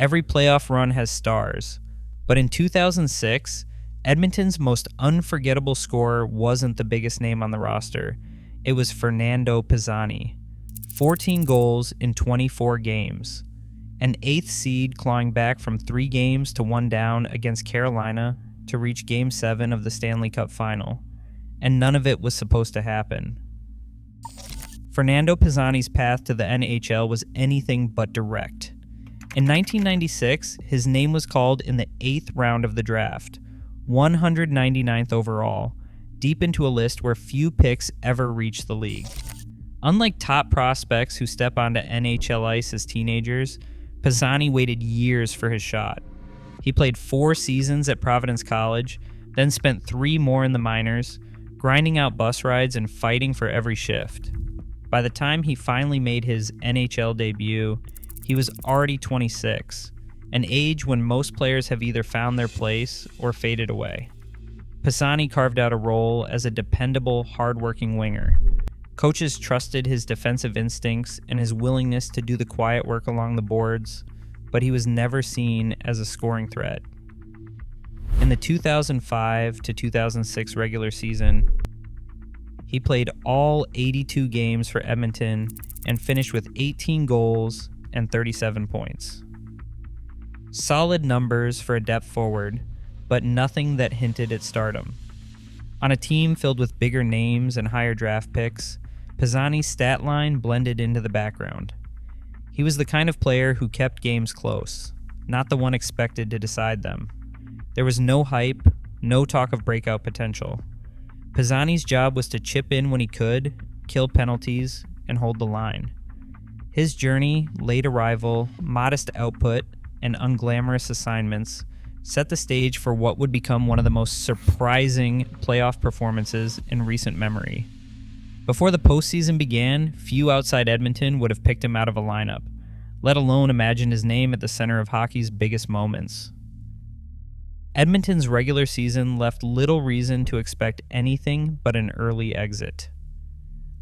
Every playoff run has stars, but in 2006, Edmonton's most unforgettable scorer wasn't the biggest name on the roster. It was Fernando Pisani. 14 goals in 24 games. An 8th seed clawing back from 3 games to 1 down against Carolina to reach Game 7 of the Stanley Cup Final. And none of it was supposed to happen. Fernando Pisani's path to the NHL was anything but direct. In 1996, his name was called in the 8th round of the draft, 199th overall, deep into a list where few picks ever reached the league. Unlike top prospects who step onto NHL ice as teenagers, Pisani waited years for his shot. He played 4 seasons at Providence College, then spent 3 more in the minors, grinding out bus rides and fighting for every shift. By the time he finally made his NHL debut, he was already 26, an age when most players have either found their place or faded away. Pisani carved out a role as a dependable, hard-working winger. Coaches trusted his defensive instincts and his willingness to do the quiet work along the boards, but he was never seen as a scoring threat. In the 2005 to 2006 regular season, he played all 82 games for Edmonton and finished with 18 goals and 37 points. Solid numbers for a depth forward, but nothing that hinted at stardom. On a team filled with bigger names and higher draft picks, Pisani's stat line blended into the background. He was the kind of player who kept games close, not the one expected to decide them. There was no hype, no talk of breakout potential. Pisani's job was to chip in when he could, kill penalties, and hold the line. His journey, late arrival, modest output, and unglamorous assignments set the stage for what would become one of the most surprising playoff performances in recent memory. Before the postseason began, few outside Edmonton would have picked him out of a lineup, let alone imagined his name at the center of hockey's biggest moments. Edmonton's regular season left little reason to expect anything but an early exit.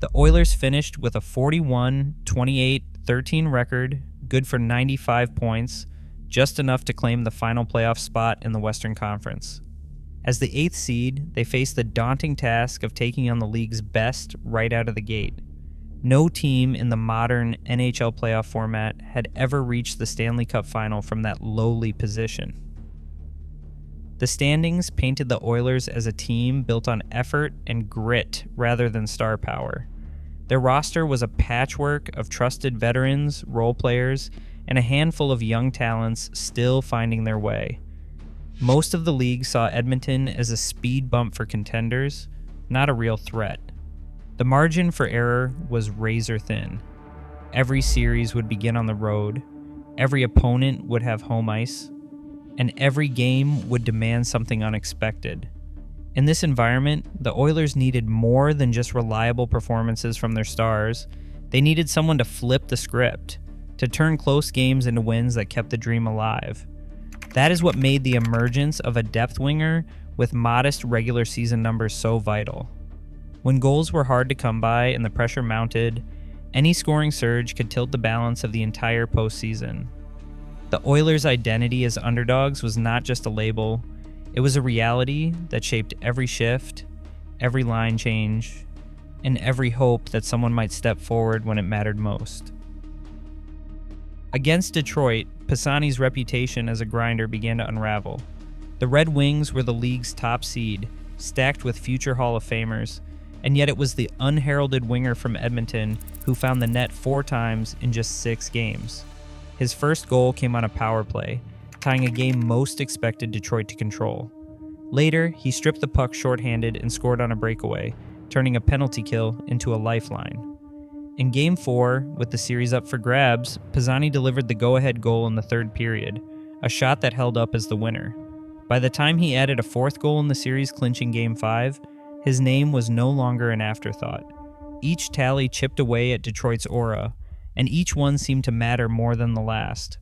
The Oilers finished with a 41-28-13 record, good for 95 points, just enough to claim the final playoff spot in the Western Conference. As the 8th seed, they faced the daunting task of taking on the league's best right out of the gate. No team in the modern NHL playoff format had ever reached the Stanley Cup Final from that lowly position. The standings painted the Oilers as a team built on effort and grit rather than star power. Their roster was a patchwork of trusted veterans, role players, and a handful of young talents still finding their way. Most of the league saw Edmonton as a speed bump for contenders, not a real threat. The margin for error was razor thin. Every series would begin on the road, every opponent would have home ice, and every game would demand something unexpected. In this environment, the Oilers needed more than just reliable performances from their stars. They needed someone to flip the script, to turn close games into wins that kept the dream alive. That is what made the emergence of a depth winger with modest regular season numbers so vital. When goals were hard to come by and the pressure mounted, any scoring surge could tilt the balance of the entire postseason. The Oilers' identity as underdogs was not just a label, it was a reality that shaped every shift, every line change, and every hope that someone might step forward when it mattered most. Against Detroit, Pisani's reputation as a grinder began to unravel. The Red Wings were the league's top seed, stacked with future Hall of Famers, and yet it was the unheralded winger from Edmonton who found the net 4 times in just 6 games. His first goal came on a power play, tying a game most expected Detroit to control. Later, he stripped the puck shorthanded and scored on a breakaway, turning a penalty kill into a lifeline. In Game 4, with the series up for grabs, Pisani delivered the go-ahead goal in the 3rd period, a shot that held up as the winner. By the time he added a 4th goal in the series clinching Game 5, his name was no longer an afterthought. Each tally chipped away at Detroit's aura, and each one seemed to matter more than the last.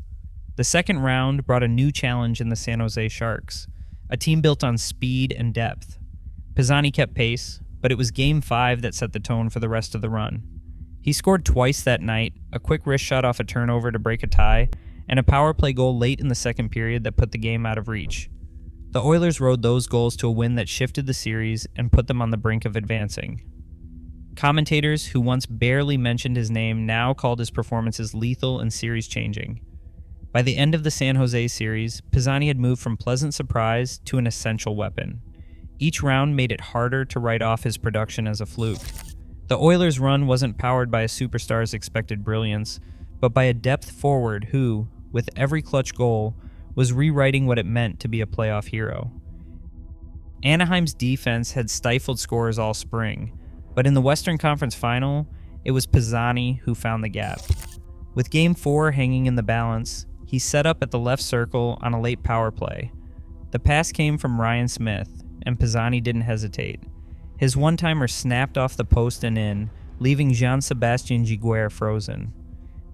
The second round brought a new challenge in the San Jose Sharks, a team built on speed and depth. Pisani kept pace, but it was Game 5 that set the tone for the rest of the run. He scored twice that night, a quick wrist shot off a turnover to break a tie, and a power play goal late in the second period that put the game out of reach. The Oilers rode those goals to a win that shifted the series and put them on the brink of advancing. Commentators who once barely mentioned his name now called his performances lethal and series-changing. By the end of the San Jose series, Pisani had moved from pleasant surprise to an essential weapon. Each round made it harder to write off his production as a fluke. The Oilers' run wasn't powered by a superstar's expected brilliance, but by a depth forward who, with every clutch goal, was rewriting what it meant to be a playoff hero. Anaheim's defense had stifled scorers all spring, but in the Western Conference Final, it was Pisani who found the gap. With Game 4 hanging in the balance, he set up at the left circle on a late power play. The pass came from Ryan Smith, and Pisani didn't hesitate. His one-timer snapped off the post and in, leaving Jean-Sébastien Giguère frozen.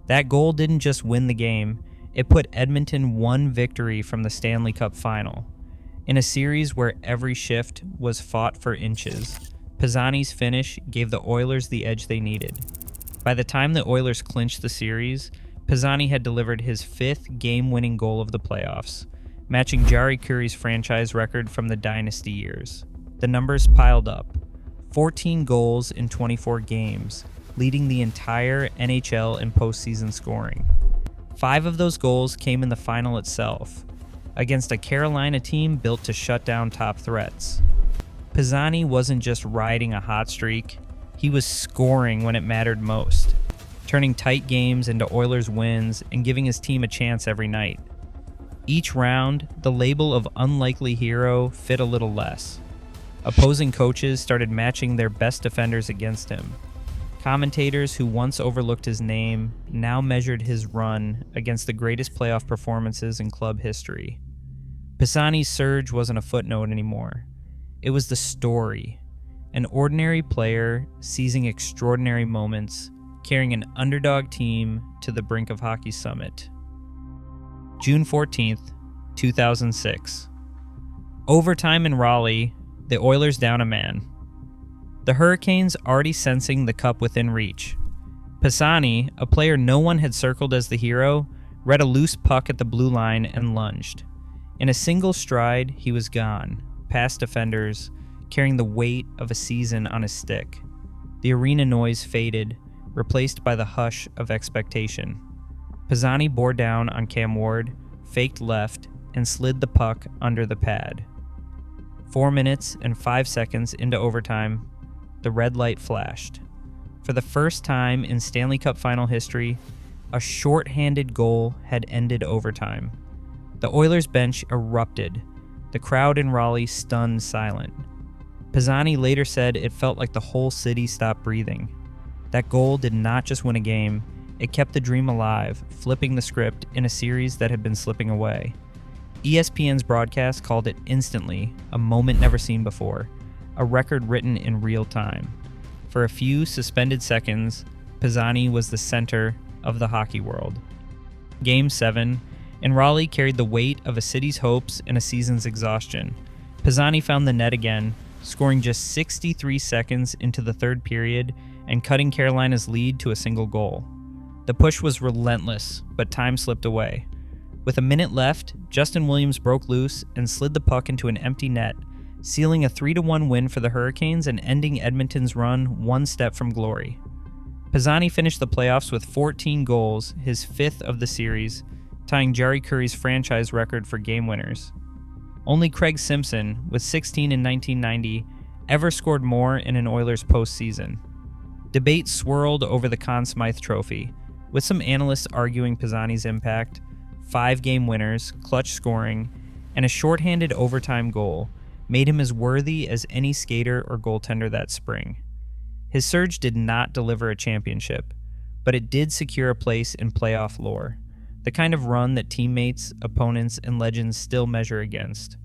That goal didn't just win the game, it put Edmonton one victory from the Stanley Cup Final. In a series where every shift was fought for inches, Pisani's finish gave the Oilers the edge they needed. By the time the Oilers clinched the series, Pisani had delivered his 5th game-winning goal of the playoffs, matching Jari Kurri's franchise record from the Dynasty years. The numbers piled up. 14 goals in 24 games, leading the entire NHL in postseason scoring. 5 of those goals came in the final itself, against a Carolina team built to shut down top threats. Pisani wasn't just riding a hot streak, he was scoring when it mattered most, turning tight games into Oilers wins and giving his team a chance every night. Each round, the label of unlikely hero fit a little less. Opposing coaches started matching their best defenders against him. Commentators who once overlooked his name now measured his run against the greatest playoff performances in club history. Pisani's surge wasn't a footnote anymore. It was the story. An ordinary player seizing extraordinary moments, carrying an underdog team to the brink of hockey's summit. June 14th, 2006. Overtime in Raleigh, the Oilers down a man. The Hurricanes already sensing the cup within reach. Pisani, a player no one had circled as the hero, read a loose puck at the blue line and lunged. In a single stride, he was gone, past defenders, carrying the weight of a season on his stick. The arena noise faded, replaced by the hush of expectation. Pisani bore down on Cam Ward, faked left, and slid the puck under the pad. 4 minutes and 5 seconds into overtime, the red light flashed. For the first time in Stanley Cup Final history, a short-handed goal had ended overtime. The Oilers bench erupted, the crowd in Raleigh stunned silent. Pisani later said it felt like the whole city stopped breathing. That goal did not just win a game, it kept the dream alive, flipping the script in a series that had been slipping away. ESPN's broadcast called it instantly, a moment never seen before, a record written in real time. For a few suspended seconds, Pisani was the center of the hockey world. Game 7, and Raleigh carried the weight of a city's hopes and a season's exhaustion. Pisani found the net again, scoring just 63 seconds into the third period and cutting Carolina's lead to a single goal. The push was relentless, but time slipped away. With a minute left, Justin Williams broke loose and slid the puck into an empty net, sealing a 3-1 win for the Hurricanes and ending Edmonton's run one step from glory. Pisani finished the playoffs with 14 goals, his 5th of the series, tying Jari Kurri's franchise record for game winners. Only Craig Simpson, with 16 in 1990, ever scored more in an Oilers postseason. Debate swirled over the Conn Smythe Trophy, with some analysts arguing Pisani's impact, 5 game winners, clutch scoring, and a shorthanded overtime goal made him as worthy as any skater or goaltender that spring. His surge did not deliver a championship, but it did secure a place in playoff lore, the kind of run that teammates, opponents, and legends still measure against.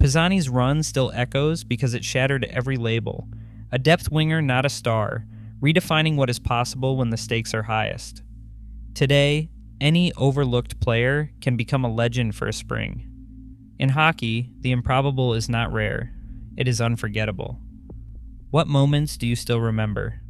Pisani's run still echoes because it shattered every label. A depth winger, not a star, redefining what is possible when the stakes are highest. Today, any overlooked player can become a legend for a spring. In hockey, the improbable is not rare, it is unforgettable. What moments do you still remember?